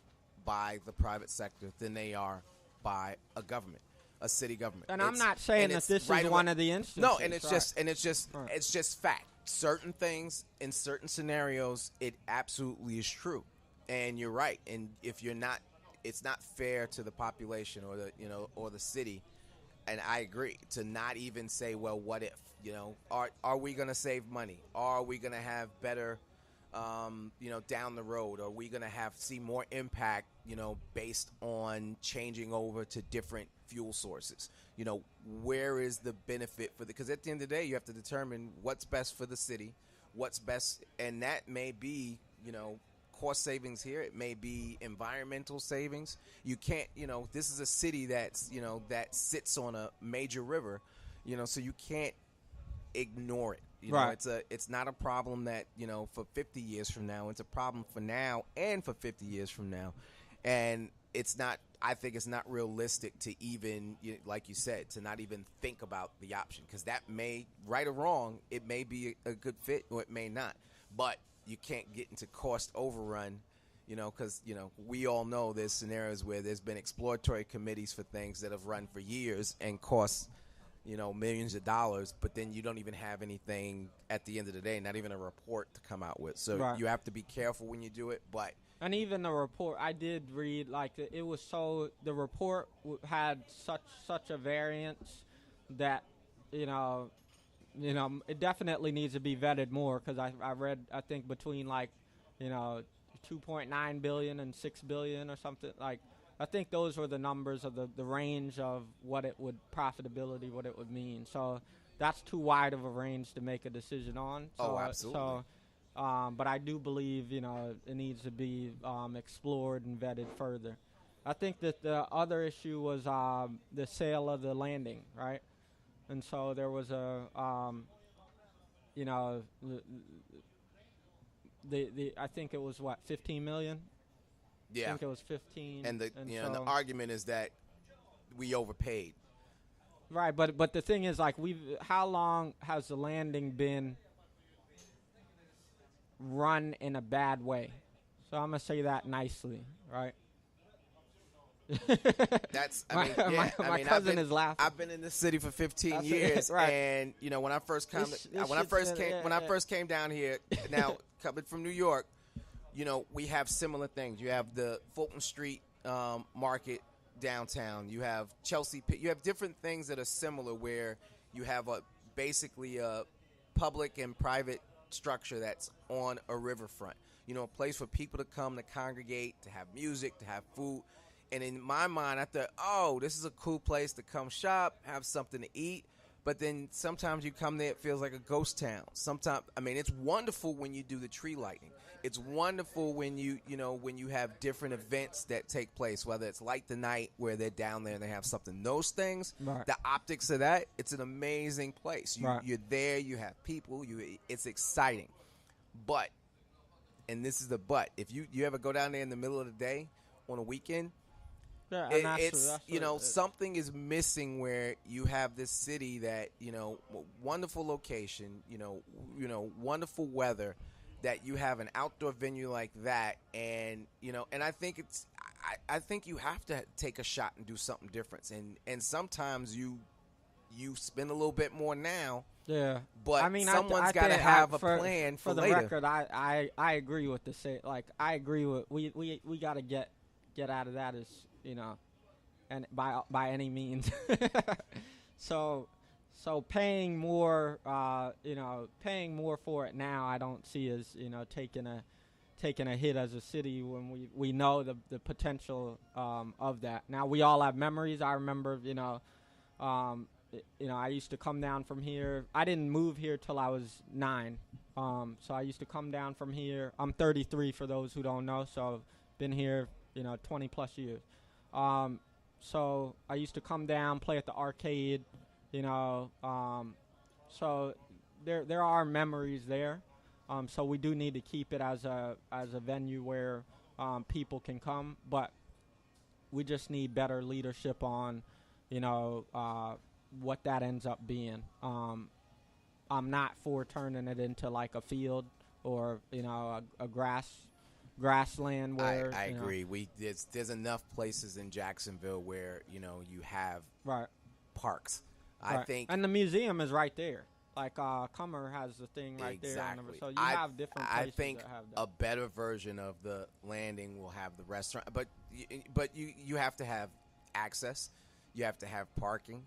by the private sector than they are by a government, a city government. And I'm not saying that this is one of the instances. No, and it's just fact. Certain things in certain scenarios, it absolutely is true, and you're right. And if you're not, it's not fair to the population or the city. And I agree to not even say, well, what if, are we going to save money? Are we going to have better, down the road? Are we going to see more impact, based on changing over to different fuel sources? Where is the benefit because at the end of the day, you have to determine what's best for the city, what's best. And that may be, cost savings here. It may be environmental savings. You can't, this is a city that's, that sits on a major river, so you can't ignore it. Right. It's not a problem that, for 50 years from now. It's a problem for now and for 50 years from now. And I think it's not realistic to even, like you said, to not even think about the option, because that may, right or wrong, it may be a good fit or it may not. But you can't get into cost overrun, because, we all know there's scenarios where there's been exploratory committees for things that have run for years and cost, millions of dollars, but then you don't even have anything at the end of the day, not even a report to come out with. So right. You have to be careful when you do it. And even the report, I did read, like, it was the report had such a variance that, it definitely needs to be vetted more, because I read, I think, between, like, 2.9 billion and 6 billion or something. Like, I think those were the numbers of the range of what it would profitability, what it would mean. So that's too wide of a range to make a decision on. So, absolutely. But I do believe, it needs to be explored and vetted further. I think that the other issue was the sale of the landing, right? And so there was I think it was 15 million. Yeah, I think it was 15. And the argument is that we overpaid. Right, but the thing is, like, how long has the landing been run in a bad way? So I'm gonna say that nicely, right? That's my cousin is laughing. I've been in this city for 15 years, right. And when I first came down here, now coming from New York, we have similar things. You have the Fulton Street market downtown. You have Chelsea. You have different things that are similar, where you have basically a public and private structure that's on a riverfront. A place for people to come, to congregate, to have music, to have food. And in my mind, I thought, this is a cool place to come shop, have something to eat. But then sometimes you come there, it feels like a ghost town. Sometimes, it's wonderful when you do the tree lighting. It's wonderful when when you have different events that take place, whether it's Light the Night, where they're down there and they have something. Those things, right. The optics of that, it's an amazing place. Right. You're there, you have people, it's exciting. But, and this is the but, if you ever go down there in the middle of the day on a weekend, something is missing, where you have this city that, wonderful location, wonderful weather, that you have an outdoor venue like that. And, and I think I think you have to take a shot and do something different. And sometimes you spend a little bit more now. Yeah. But someone's got to have a plan for the later. record, I agree with the say. Like, I agree with we got to get out of that, as and by any means. So So paying more, paying more for it now, I don't see as taking a hit as a city when we know the potential of that. Now we all have memories. I remember, I used to come down from here. I didn't move here till I was 9. So I used to come down from here. I'm 33 for those who don't know. So I've been here, 20 plus years. So I used to come down, play at the arcade, you know. So there are memories there. So we do need to keep it as a venue where people can come, but we just need better leadership on, what that ends up being. I'm not for turning it into like a field or a grassland where I agree. There's enough places in Jacksonville where you have right parks. right. I think, and the museum is right there. Like Cummer has the thing right exactly. there, so you have different places I think that have that. a better version of the landing will have the restaurant, but you have to have access. You have to have parking.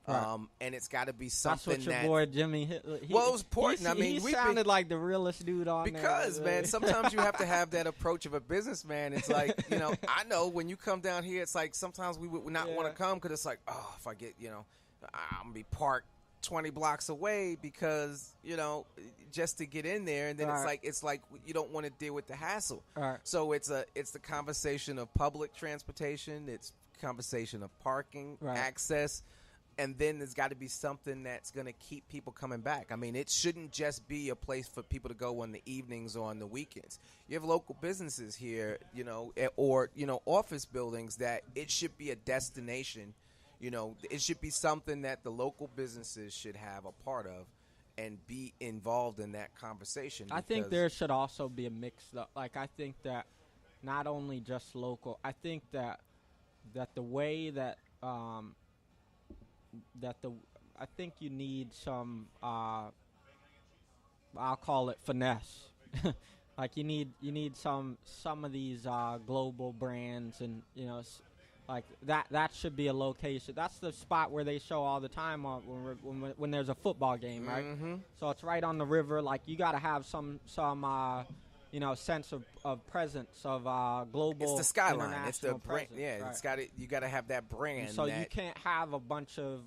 Right. And it's got to be something That's what your that. boy Jimmy. It was important. I mean, he sounded like the realest dude on there. Because, man, sometimes you have to have that approach of a businessman. It's like, I know when you come down here, it's like sometimes we would not want to come because it's like, oh, if I get, I'm going to be parked 20 blocks away because, just to get in there. And then it's like you don't want to deal with the hassle. Right. So it's the conversation of public transportation. It's conversation of parking, access. And then there's got to be something that's going to keep people coming back. I mean, it shouldn't just be a place for people to go on the evenings or on the weekends. You have local businesses here, or office buildings that it should be a destination. It should be something that the local businesses should have a part of and be involved in that conversation. I think there should also be a mix. Like, I think that not only just local, I think that the way that I think you need some I'll call it finesse. Like you need some of these global brands, and like that should be a location. That's the spot where they show all the time when there's a football game, right? Mm-hmm. So it's right on the river. Like you got to have some sense of presence of global. It's the skyline. It's the brand. Presence, Yeah, right. it's got it. You got to have that brand. So you can't have a bunch of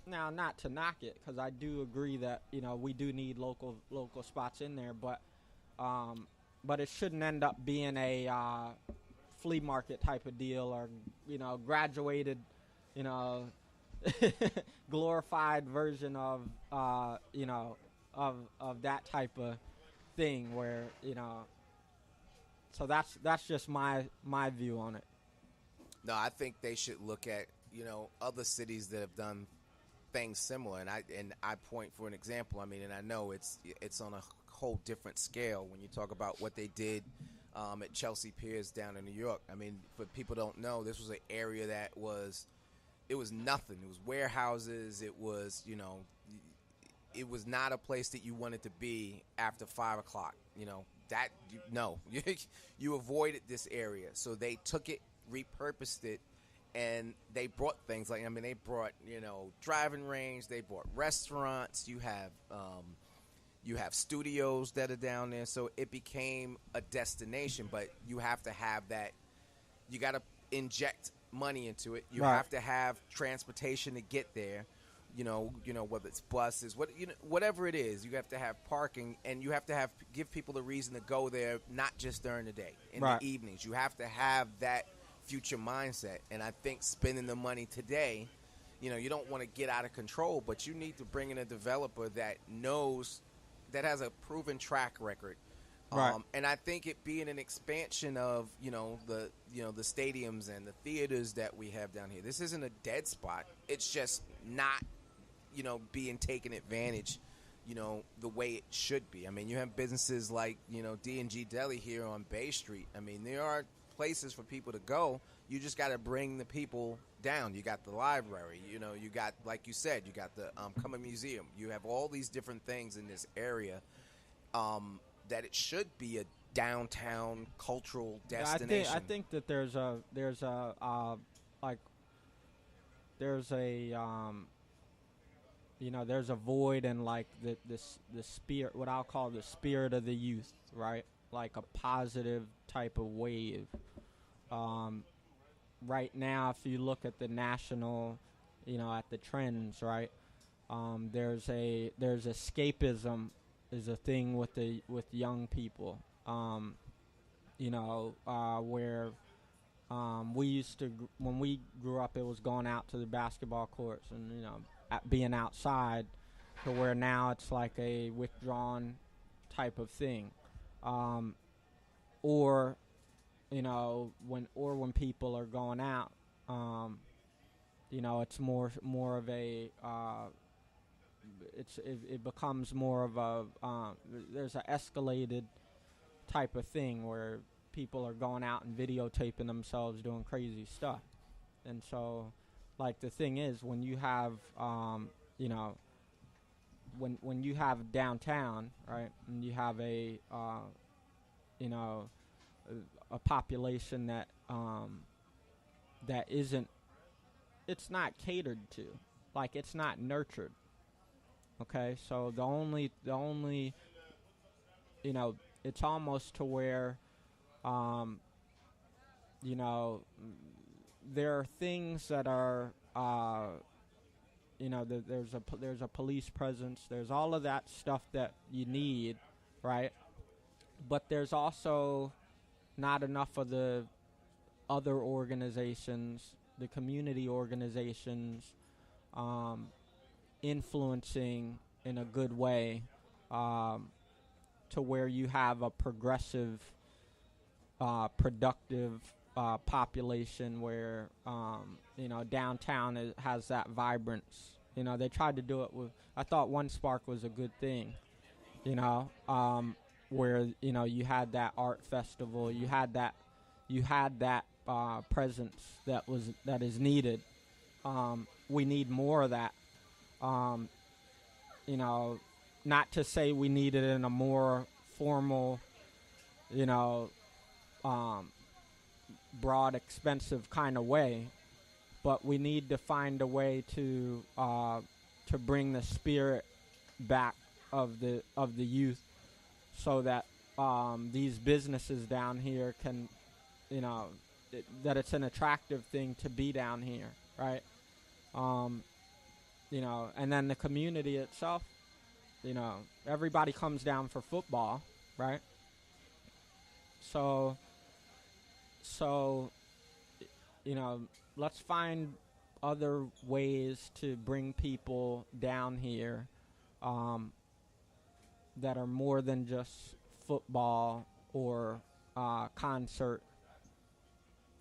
Now, not to knock it, because I do agree that we do need local spots in there, but it shouldn't end up being a flea market type of deal, or graduated, glorified version of of that type of thing where so that's just my view on it. No, I think they should look at other cities that have done things similar, and I point for an example. I mean, and I know it's on a whole different scale when you talk about what they did at Chelsea Piers down in New York. I mean, for people who don't know, this was an area that was nothing. It was warehouses. It was it was not a place that you wanted to be after 5 o'clock. You avoided this area. So they took it, repurposed it, and they brought things like, they brought, driving range. They brought restaurants. You have studios that are down there. So it became a destination, but you have to have that. You got to inject money into it. You have to have transportation to get there. Whether it's buses, whatever it is, you have to have parking, and you have to give people a reason to go there, not just during the day, in the evenings. You have to have that future mindset, and I think spending the money today, you don't want to get out of control, but you need to bring in a developer that has a proven track record. And I think it being an expansion of the stadiums and the theaters that we have down here. This isn't a dead spot. It's just not being taken advantage the way it should be. I mean, you have businesses like D&G Deli here on Bay Street. I mean, there are places for people to go. You just got to bring the people down. You got the library. You got, like you said, you got the Cummer Museum. You have all these different things in this area. That it should be a downtown cultural destination. I think that there's a there's a void in like the spirit, what I'll call the spirit of the youth, right? Like a positive type of wave. Right now, if you look at the national, at the trends, right? There's escapism is a thing with young people. Where we used to, when we grew up, it was going out to the basketball courts and being outside, to where now it's like a withdrawn type of thing, or when people are going out, it's more of a it becomes more of a there's an escalated type of thing where people are going out and videotaping themselves doing crazy stuff. And so, like, the thing is, when you have when you have downtown, right, and you have a a population that that isn't, it's not catered to, like, it's not nurtured. Okay, so the only it's almost to where there are things that are there's a police presence, there's all of that stuff that you need, right? But there's also not enough of the other organizations, the community organizations, influencing in a good way, to where you have a progressive, productive population where, downtown has that vibrance. They tried to do it with, I thought One Spark was a good thing, where, you had that art festival, you had that presence that is needed. We need more of that. Not to say we need it in a more formal, broad, expensive kind of way, but we need to find a way to bring the spirit back of the youth, so that these businesses down here can, that it's an attractive thing to be down here, right? And then the community itself, everybody comes down for football, right? So, let's find other ways to bring people down here, that are more than just football or concert.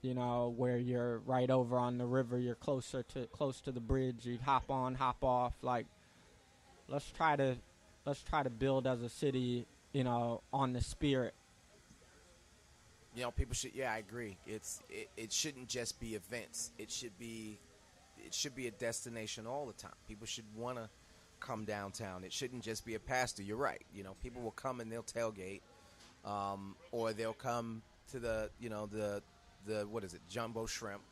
Where you're right over on the river, you're close to the bridge, you hop on, hop off. Like, let's try to build as a city, on the spirit. People should. Yeah, I agree. It shouldn't just be events. It should be a destination all the time. People should want to come downtown. It shouldn't just be a pastor. You're right. People will come and they'll tailgate, or they'll come to the what is it, Jumbo Shrimp,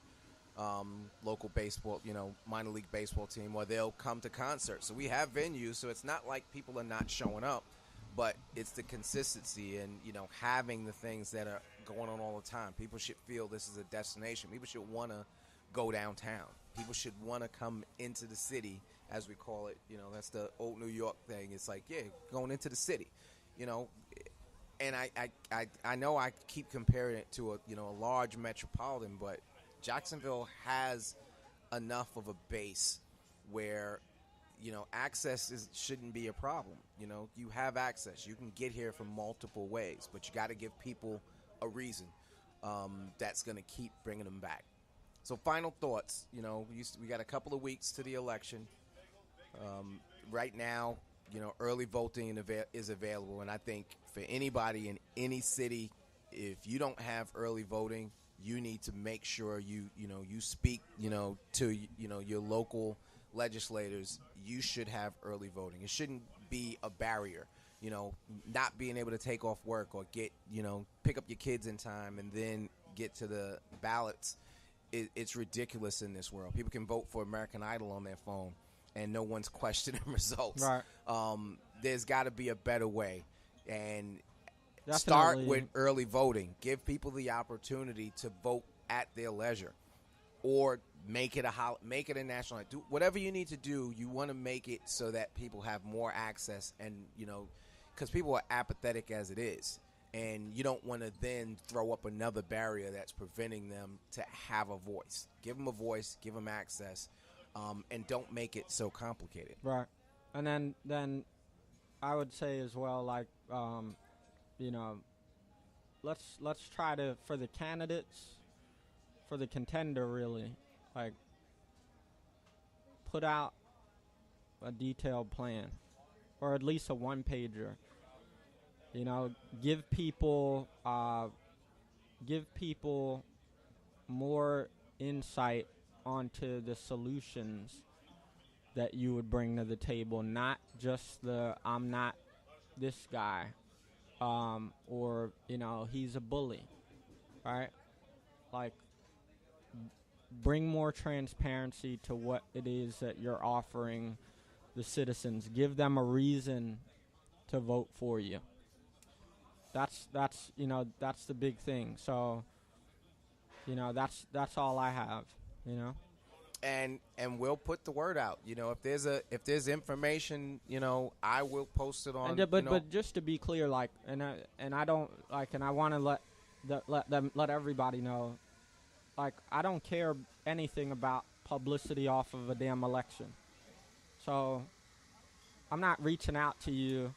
local baseball, minor league baseball team, or they'll come to concerts. So we have venues, so it's not like people are not showing up, but it's the consistency and, having the things that are going on all the time. People should feel this is a destination. People should want to go downtown. People should want to come into the city, as we call it. That's the old New York thing. It's like, yeah, going into the city, And I know I keep comparing it to a large metropolitan, but Jacksonville has enough of a base where access shouldn't be a problem. You have access. You can get here from multiple ways, but you got to give people a reason that's going to keep bringing them back. So final thoughts. We got a couple of weeks to the election. Right now, early voting is available, and I think for anybody in any city, if you don't have early voting, you need to make sure you speak to your local legislators. You should have early voting. It shouldn't be a barrier. Not being able to take off work or get pick up your kids in time and then get to the ballots. It's ridiculous in this world. People can vote for American Idol on their phone and no one's questioning results. Right. There's got to be a better way, and Definitely. start with early voting. Give people the opportunity to vote at their leisure, or make it a national. Do whatever you need to do. You want to make it so that people have more access, and because people are apathetic as it is, and you don't want to then throw up another barrier that's preventing them to have a voice. Give them a voice, give them access, and don't make it so complicated. Right. And then I would say as well, like, let's try to, for the candidates, for the contender, really, like, put out a detailed plan, or at least a one-pager. Give people more insight onto the solutions that you would bring to the table, not just I'm not this guy, or he's a bully, right? Like, bring more transparency to what it is that you're offering the citizens. Give them a reason to vote for you. That's the big thing. So, that's all I have. And we'll put the word out. If there's information, I will post it on. But just to be clear, like, and I don't like, and I want to let everybody know, like, I don't care anything about publicity off of a damn election. So I'm not reaching out to you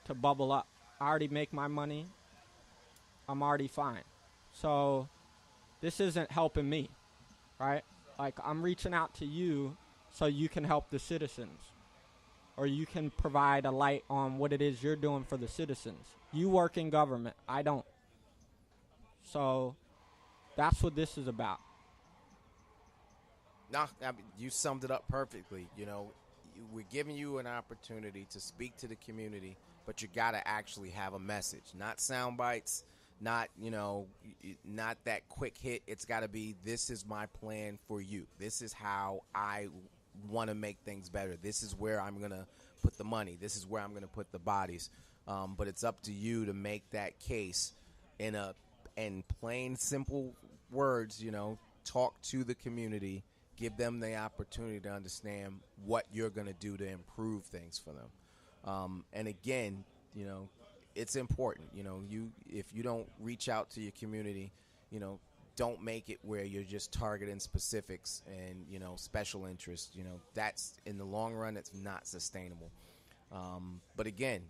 to bubble up. I already make my money. I'm already fine. So this isn't helping me, right? Like, I'm reaching out to you so you can help the citizens, or you can provide a light on what it is you're doing for the citizens. You work in government. I don't. So that's what this is about. No, you summed it up perfectly. We're giving you an opportunity to speak to the community, but you got to actually have a message, not sound bites, not that quick hit. It's got to be, this is my plan for you. This is how I want to make things better. This is where I'm going to put the money. This is where I'm going to put the bodies. But it's up to you to make that case in plain, simple words. Talk to the community, give them the opportunity to understand what you're going to do to improve things for them. And again, it's important. If you don't reach out to your community, don't make it where you're just targeting specifics and, special interests. That's, in the long run, it's not sustainable. But again,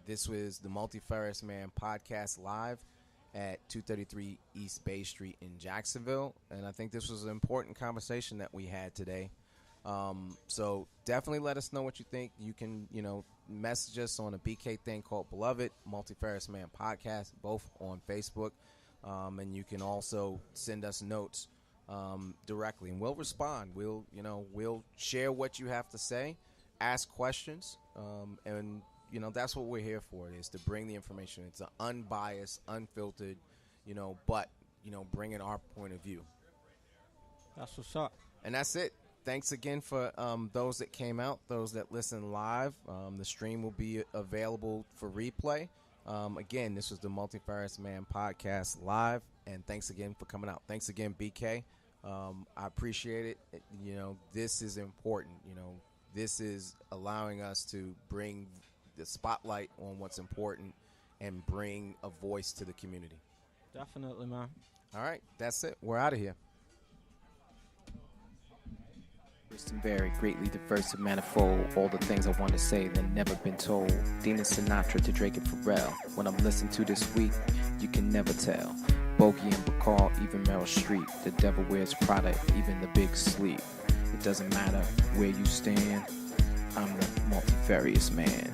this was the Multifarious Man podcast live at 233 East Bay Street in Jacksonville. And I think this was an important conversation that we had today. So definitely let us know what you think. You can, message us on a BK thing called Beloved, Multifarious Man Podcast, both on Facebook. And you can also send us notes directly, and we'll respond. We'll share what you have to say, ask questions, and that's what we're here for. Is to bring the information. It's an unbiased, unfiltered, but bringing our point of view. That's what's up. And that's it. Thanks again for those that came out, those that listen live. The stream will be available for replay. Again, this was the Multifarious Man podcast live, and thanks again for coming out. Thanks again, BK. I appreciate it. This is important. This is allowing us to bring the spotlight on what's important and bring a voice to the community. Definitely, man. All right, that's it. We're out of here. And varied, greatly diverse and manifold. All the things I want to say that never been told. Dean Sinatra to Drake and Pharrell. When I'm listening to this week, you can never tell. Bogey and Bacall, even Meryl Streep. The devil wears Prada, even the big sleep. It doesn't matter where you stand. I'm the multifarious man.